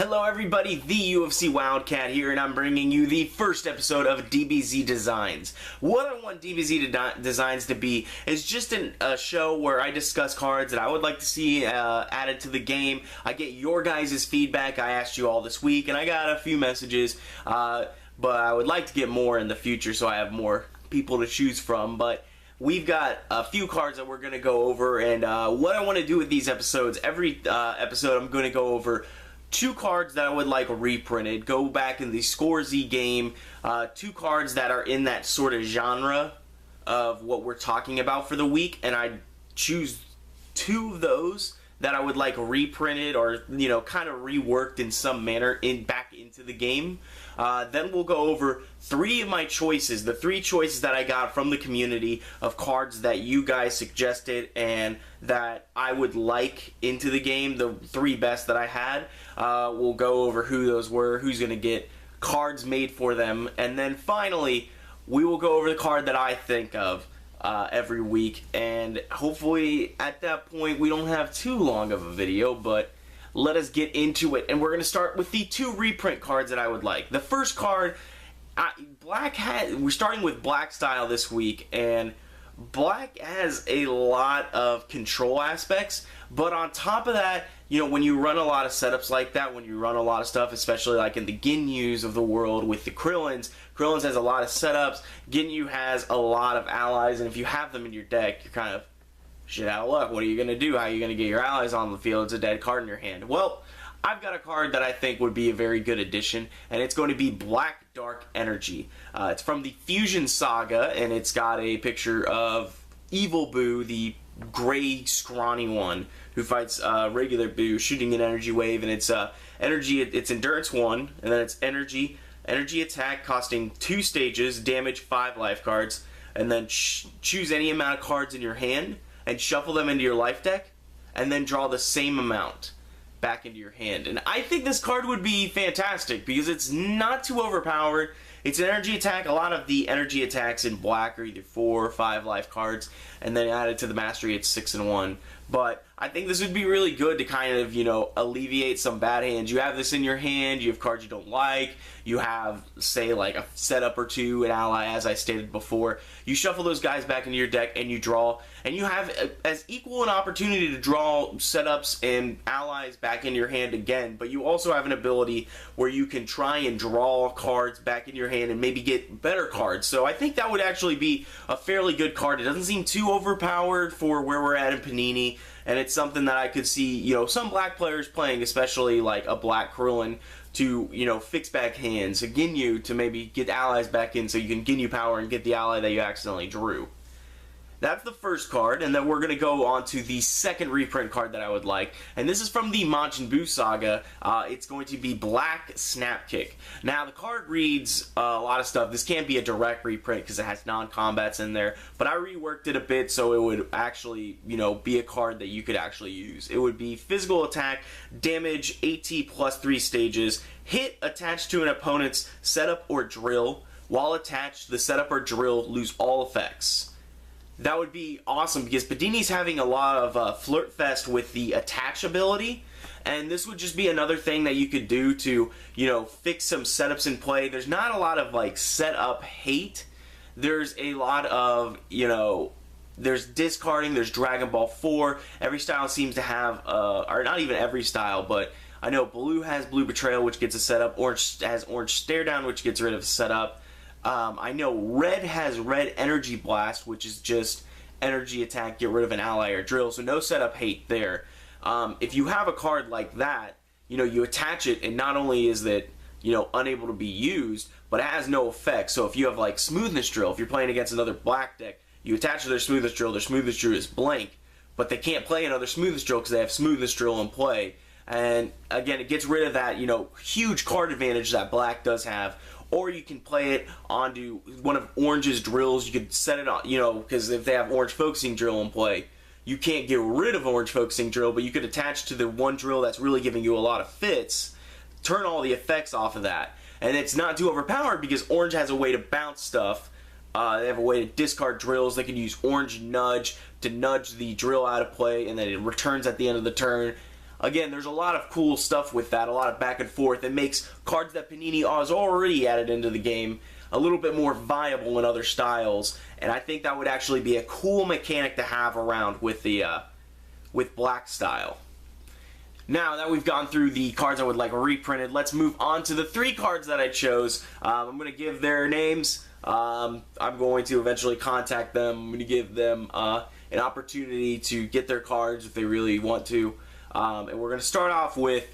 Hello everybody, the UFC Wildcat here, and I'm bringing you the first episode of DBZ Designs. What I want DBZ Designs to be is just a show where I discuss cards that I would like to see added to the game. I get your guys' feedback. I asked you all this week, and I got a few messages, but I would like to get more in the future so I have more people to choose from. But we've got a few cards that we're going to go over, and what I want to do with these episodes, every episode I'm going to go over two cards that I would like reprinted, go back in the Score Z game, two cards that are in that sort of genre of what we're talking about for the week, and I choose two of those that I would like reprinted or, you know, kind of reworked in some manner back into the game. Then we'll go over three of my choices, the three choices that I got from the community of cards that you guys suggested and that I would like into the game, the three best that I had. We'll go over who those were, who's going to get cards made for them, and then finally we will go over the card that I think of every week, and hopefully at that point we don't have too long of a video, but let us get into it. And we're going to start with the two reprint cards that I would like. The first card, we're starting with Black style this week, and Black has a lot of control aspects, but on top of that, you know, when you run a lot of setups like that, when you run a lot of stuff, especially like in the Ginyus of the world with the Krillins has a lot of setups, Ginyu has a lot of allies, and if you have them in your deck, you're kind of shit out of luck. What are you going to do? How are you going to get your allies on the field? It's a dead card in your hand. Well, I've got a card that I think would be a very good addition, and it's going to be Black Dark Energy. It's from the Fusion Saga, and it's got a picture of Evil Boo, the gray, scrawny one, who fights regular Boo, shooting an energy wave, and it's energy. It's endurance 1, and then it's energy attack, costing 2 stages, damage 5 life cards, and then choose any amount of cards in your hand and shuffle them into your life deck, and then draw the same amount back into your hand. And I think this card would be fantastic because it's not too overpowered. It's an energy attack. A lot of the energy attacks in Black are either 4 or 5 life cards, and then added to the mastery it's 6 and 1. But I think this would be really good to kind of, you know, alleviate some bad hands. You have this in your hand, you have cards you don't like, you have, say, like a setup or two, an ally, as I stated before. You shuffle those guys back into your deck and you draw, and you have as equal an opportunity to draw setups and allies back in your hand again, but you also have an ability where you can try and draw cards back in your hand and maybe get better cards. So I think that would actually be a fairly good card. It doesn't seem too overpowered for where we're at in Panini, and it's something that I could see, you know, some Black players playing, especially like a Black Krillin, to, you know, fix back hands, a Ginyu to maybe get allies back in so you can Ginyu power and get the ally that you accidentally drew. That's the first card, and then we're going to go on to the second reprint card that I would like, and this is from the Majin Buu Saga. It's going to be Black Snap Kick. Now, the card reads a lot of stuff. This can't be a direct reprint because it has non-combats in there, but I reworked it a bit so it would actually, you know, be a card that you could actually use. It would be physical attack, damage, AT plus 3 stages, hit attached to an opponent's setup or drill. While attached, the setup or drill lose all effects. That would be awesome because Panini's having a lot of flirt fest with the attach ability, and this would just be another thing that you could do to, you know, fix some setups in play. There's not a lot of like setup hate. There's a lot of, you know, there's discarding, there's Dragon Ball 4. Every style seems to have, or not even every style, but I know Blue has Blue Betrayal, which gets a setup. Orange has Orange Stare Down, which gets rid of a setup. I know Red has Red Energy Blast, which is just energy attack, get rid of an ally or drill, so no setup hate there. If you have a card like that, you know, you attach it, and not only is it, you know, unable to be used, but it has no effect. So if you have like Smoothness Drill, if you're playing against another Black deck, you attach to their Smoothness Drill is blank, but they can't play another Smoothness Drill because they have Smoothness Drill in play. And again, it gets rid of that, you know, huge card advantage that Black does have. Or you can play it onto one of Orange's drills. You could set it on, you know, because if they have Orange Focusing Drill in play, you can't get rid of Orange Focusing Drill, but you could attach to the one drill that's really giving you a lot of fits, turn all the effects off of that. And it's not too overpowered because Orange has a way to bounce stuff. They have a way to discard drills. They can use Orange Nudge to nudge the drill out of play, and then it returns at the end of the turn. again, there's a lot of cool stuff with that, a lot of back and forth. It makes cards that Panini has already added into the game a little bit more viable in other styles, and I think that would actually be a cool mechanic to have around with the with black style. Now that we've gone through the cards I would like reprinted, let's move on to the 3 cards that I chose. I'm going to give their names. I'm going to eventually contact them. I'm going to give them an opportunity to get their cards if they really want to. And we're going to start off with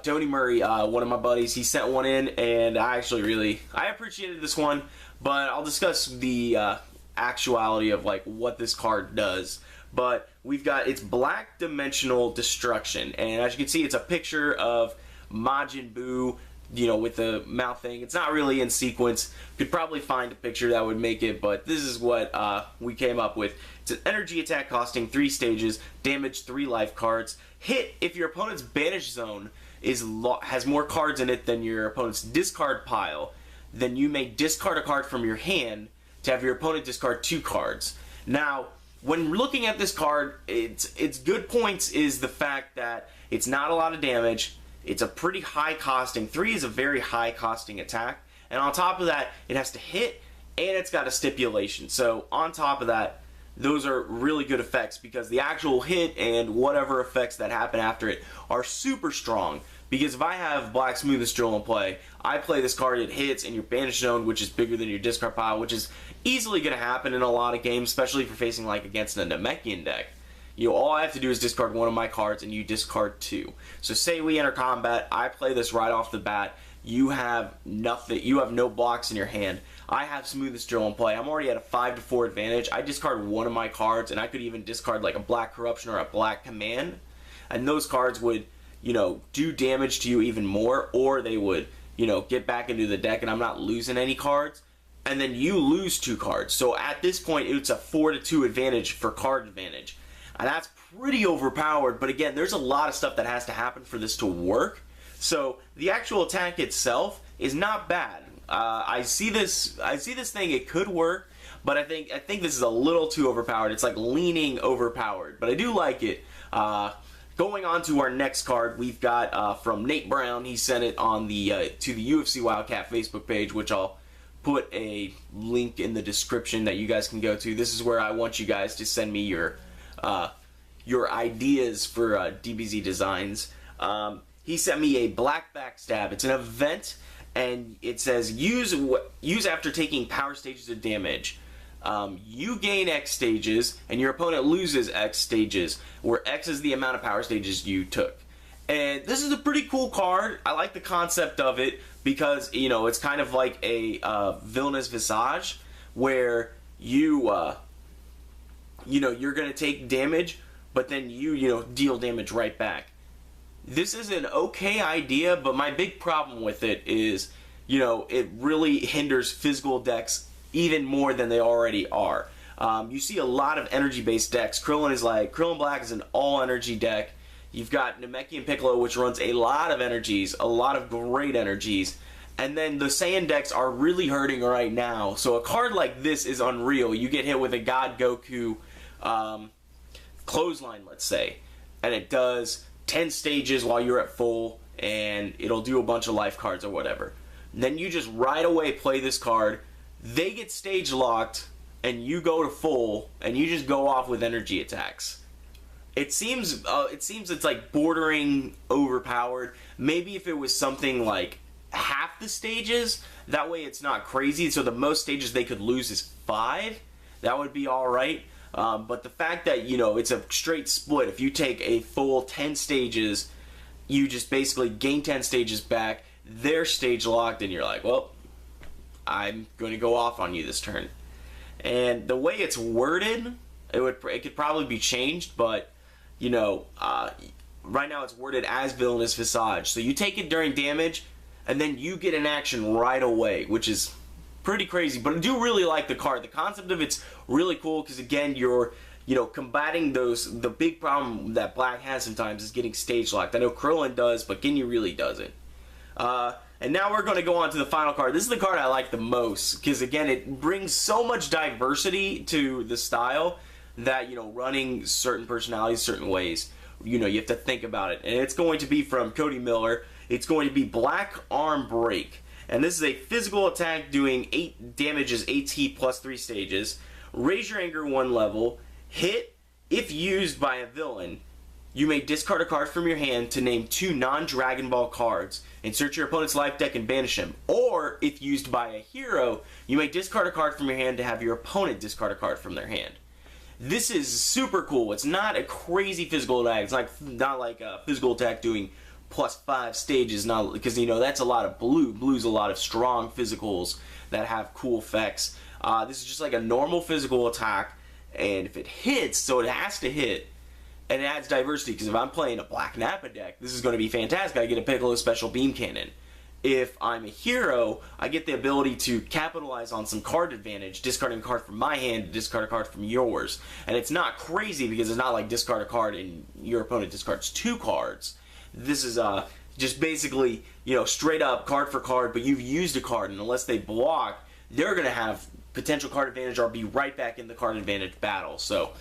Tony Murray, one of my buddies. He sent one in, and I appreciated this one, but I'll discuss the actuality of like what this card does. But we've got, it's Black Dimensional Destruction, and as you can see, it's a picture of Majin Buu, you know, with the mouth thing. It's not really in sequence. Could probably find a picture that would make it, but this is what we came up with. It's an energy attack costing 3 stages, damage 3 life cards. Hit if your opponent's banish zone has more cards in it than your opponent's discard pile. Then you may discard a card from your hand to have your opponent discard 2 cards. Now, when looking at this card, its good points is the fact that it's not a lot of damage. It's a pretty high costing. 3 is a very high costing attack. And on top of that, it has to hit and it's got a stipulation. So on top of that, those are really good effects because the actual hit and whatever effects that happen after it are super strong. Because if I have Black Smoothest Drill in play, I play this card, it hits in your banish zone, which is bigger than your discard pile, which is easily going to happen in a lot of games, especially if you're facing like against a Namekian deck. You know, all I have to do is discard one of my cards and you discard 2. So say we enter combat, I play this right off the bat, you have nothing, you have no blocks in your hand. I have Smoothest Drill in play. I'm already at a 5-4 advantage. I discard one of my cards, and I could even discard like a Black Corruption or a Black Command, and those cards would, you know, do damage to you even more, or they would, you know, get back into the deck and I'm not losing any cards, and then you lose 2 cards. So at this point, it's a 4-2 advantage for card advantage. And that's pretty overpowered, but again, there's a lot of stuff that has to happen for this to work. So the actual attack itself is not bad. I see this thing, it could work, but I think this is a little too overpowered. It's like leaning overpowered, but I do like it. Going on to our next card, we've got from Nate Brown. He sent it on the to the UFC Wildcat Facebook page, which I'll put a link in the description that you guys can go to. This is where I want you guys to send me your ideas for DBZ designs. He sent me a Black Backstab. It's an event, and it says use after taking power stages of damage. You gain X stages, and your opponent loses X stages, where X is the amount of power stages you took. And this is a pretty cool card. I like the concept of it because, you know, it's kind of like a Villainous Visage, where you know, you're going to take damage, but then you know, deal damage right back. This is an okay idea, but my big problem with it is, you know, it really hinders physical decks even more than they already are. You see a lot of energy-based decks. Krillin Black is an all-energy deck. You've got Namekian Piccolo, which runs a lot of energies, a lot of great energies. And then the Saiyan decks are really hurting right now. So a card like this is unreal. You get hit with a God Goku Clothesline, let's say, and it does 10 stages while you're at full, and it'll do a bunch of life cards or whatever. Then you just right away play this card, they get stage locked, and you go to full, and you just go off with energy attacks. It seems it's like bordering overpowered. Maybe if it was something like half the stages, that way it's not crazy, so the most stages they could lose is 5, that would be alright. But the fact that, you know, it's a straight split, if you take a full 10 stages, you just basically gain 10 stages back, they're stage locked, and you're like, well, I'm going to go off on you this turn. And the way it's worded, it could probably be changed, but, you know, right now it's worded as Villainous Visage. So you take it during damage, and then you get an action right away, which is pretty crazy, but I do really like the card. The concept of it's really cool because, again, you're, you know, combating the big problem that Black has sometimes is getting stage locked. I know Krillin does, but Ginyu really doesn't. And now we're going to go on to the final card. This is the card I like the most because, again, it brings so much diversity to the style that, you know, running certain personalities certain ways you have to think about it. And it's going to be from Cody Miller. It's going to be Black Arm Break. And this is a physical attack doing 8 damages, 8 plus 3 stages. Raise your anger 1 level. Hit, if used by a villain, you may discard a card from your hand to name 2 non-Dragon Ball cards. Insert your opponent's life deck and banish him. Or, if used by a hero, you may discard a card from your hand to have your opponent discard a card from their hand. This is super cool. It's not a crazy physical attack. It's not like a physical attack doing plus 5 stages, not because that's a lot of blue. Blue's a lot of strong physicals that have cool effects. This is just like a normal physical attack, and if it hits, so it has to hit, and it adds diversity, because if I'm playing a Black Nappa deck, this is going to be fantastic. I get a Piccolo Special Beam Cannon. If I'm a hero, I get the ability to capitalize on some card advantage, discarding a card from my hand to discard a card from yours. And it's not crazy, because it's not like discard a card and your opponent discards 2 cards. This is just basically, straight up card for card, but you've used a card, and unless they block, they're going to have potential card advantage or be right back in the card advantage battle. So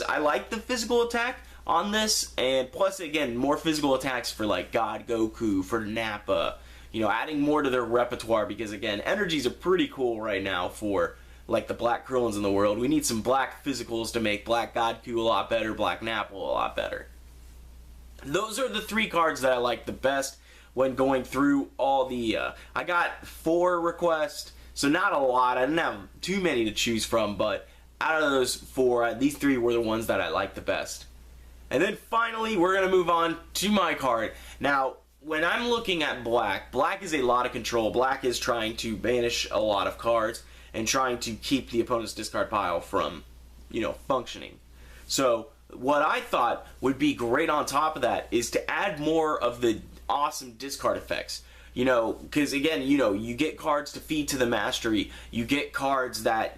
I like the physical attack on this, and plus, again, more physical attacks for like God Goku, for Nappa, adding more to their repertoire, because again, energies are pretty cool right now for like the Black Krillins in the world. We need some black physicals to make Black Goku a lot better, Black Nappa a lot better. Those are the 3 cards that I like the best when going through all the, I got 4 requests, so not a lot. I didn't have too many to choose from, but out of those 4, these 3 were the ones that I liked the best. And then finally, we're going to move on to my card. Now, when I'm looking at Black, Black is a lot of control. Black is trying to banish a lot of cards and trying to keep the opponent's discard pile from, functioning. So what I thought would be great on top of that is to add more of the awesome discard effects. Because again, you get cards to feed to the mastery. You get cards that,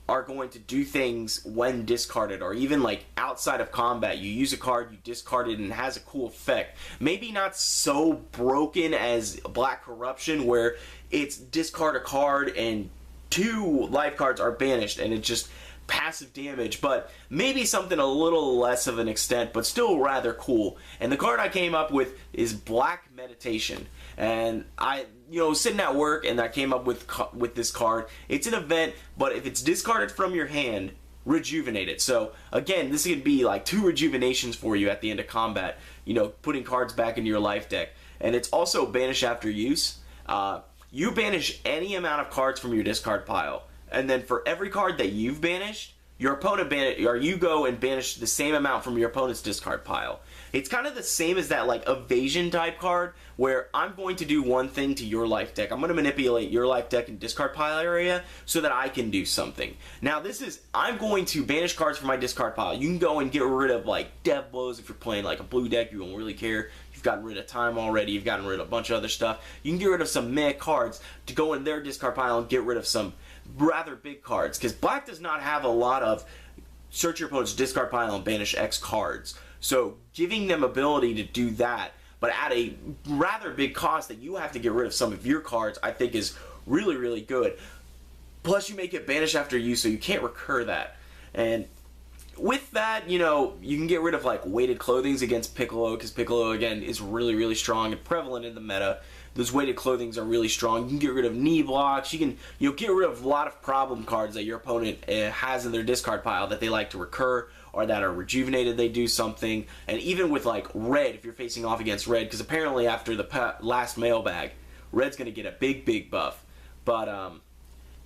are going to do things when discarded, or even like outside of combat. You use a card, you discard it, and it has a cool effect. Maybe not so broken as Black Corruption, where it's discard a card and 2 life cards are banished, and it's just passive damage, but maybe something a little less of an extent, but still rather cool. And the card I came up with is Black Meditation. And I, sitting at work, and I came up with this card. It's an event, but if it's discarded from your hand, rejuvenate it. So again, this could be like 2 rejuvenations for you at the end of combat, putting cards back into your life deck. And it's also banish after use. You banish any amount of cards from your discard pile, and then for every card that you've banished, your opponent you go and banish the same amount from your opponent's discard pile. It's kind of the same as that like evasion type card, where I'm going to do one thing to your life deck. I'm going to manipulate your life deck and discard pile area so that I can do something. Now I'm going to banish cards from my discard pile. You can go and get rid of like Death Blows if you're playing like a blue deck. You won't really care. You've gotten rid of time already. You've gotten rid of a bunch of other stuff. You can get rid of some meh cards to go in their discard pile and get rid of some rather big cards, because Black does not have a lot of search your opponent's discard pile and banish X cards. So giving them ability to do that, but at a rather big cost that you have to get rid of some of your cards, I think is really, really good. Plus you make it banish after use, so you can't recur that. And with that, you can get rid of like weighted clothings against Piccolo, because Piccolo, again, is really, really strong and prevalent in the meta. Those weighted clothings are really strong. You can get rid of knee blocks. You can get rid of a lot of problem cards that your opponent has in their discard pile that they like to recur, or that are rejuvenated, they do something. And even with like red, if you're facing off against red, because apparently after the last mailbag, red's going to get a big, big buff. But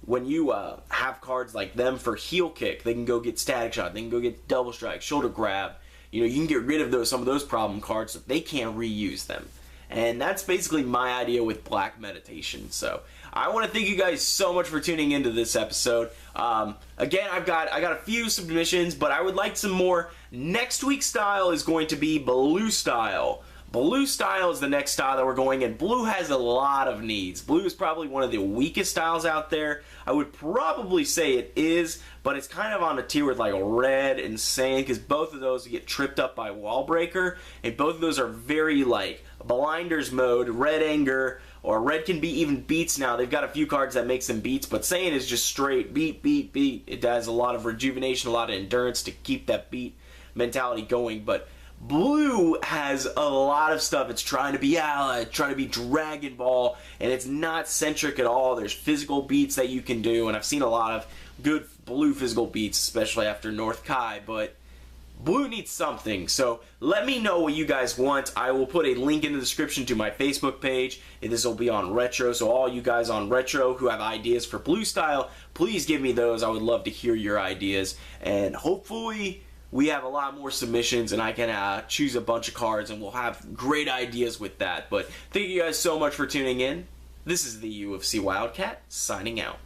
when you have cards like them for heel kick, they can go get static shot, they can go get double strike, shoulder grab. You can get rid of some of those problem cards so they can't reuse them. And that's basically my idea with Black Meditation. So I want to thank you guys so much for tuning into this episode. Again, I got a few submissions, but I would like some more. Next week's style is going to be Blue style. Blue style is the next style that we're going in. Blue has a lot of needs. Blue is probably one of the weakest styles out there. I would probably say it is, but it's kind of on a tier with like red and sand, because both of those get tripped up by Wall Breaker, and both of those are very like blinders mode. Red anger, or red can be even beats now. They've got a few cards that makes them beats, but sand is just straight beat, beat, beat. It has a lot of rejuvenation, a lot of endurance to keep that beat mentality going, but Blue has a lot of stuff. It's trying to be Allied, trying to be Dragon Ball, and it's not centric at all. There's physical beats that you can do, and I've seen a lot of good blue physical beats, especially after North Kai, but Blue needs something. So let me know what you guys want. I will put a link in the description to my Facebook page, and this will be on Retro, so all you guys on Retro who have ideas for Blue style, please give me those. I would love to hear your ideas, and hopefully we have a lot more submissions and I can choose a bunch of cards and we'll have great ideas with that. But thank you guys so much for tuning in. This is the UFC Wildcat signing out.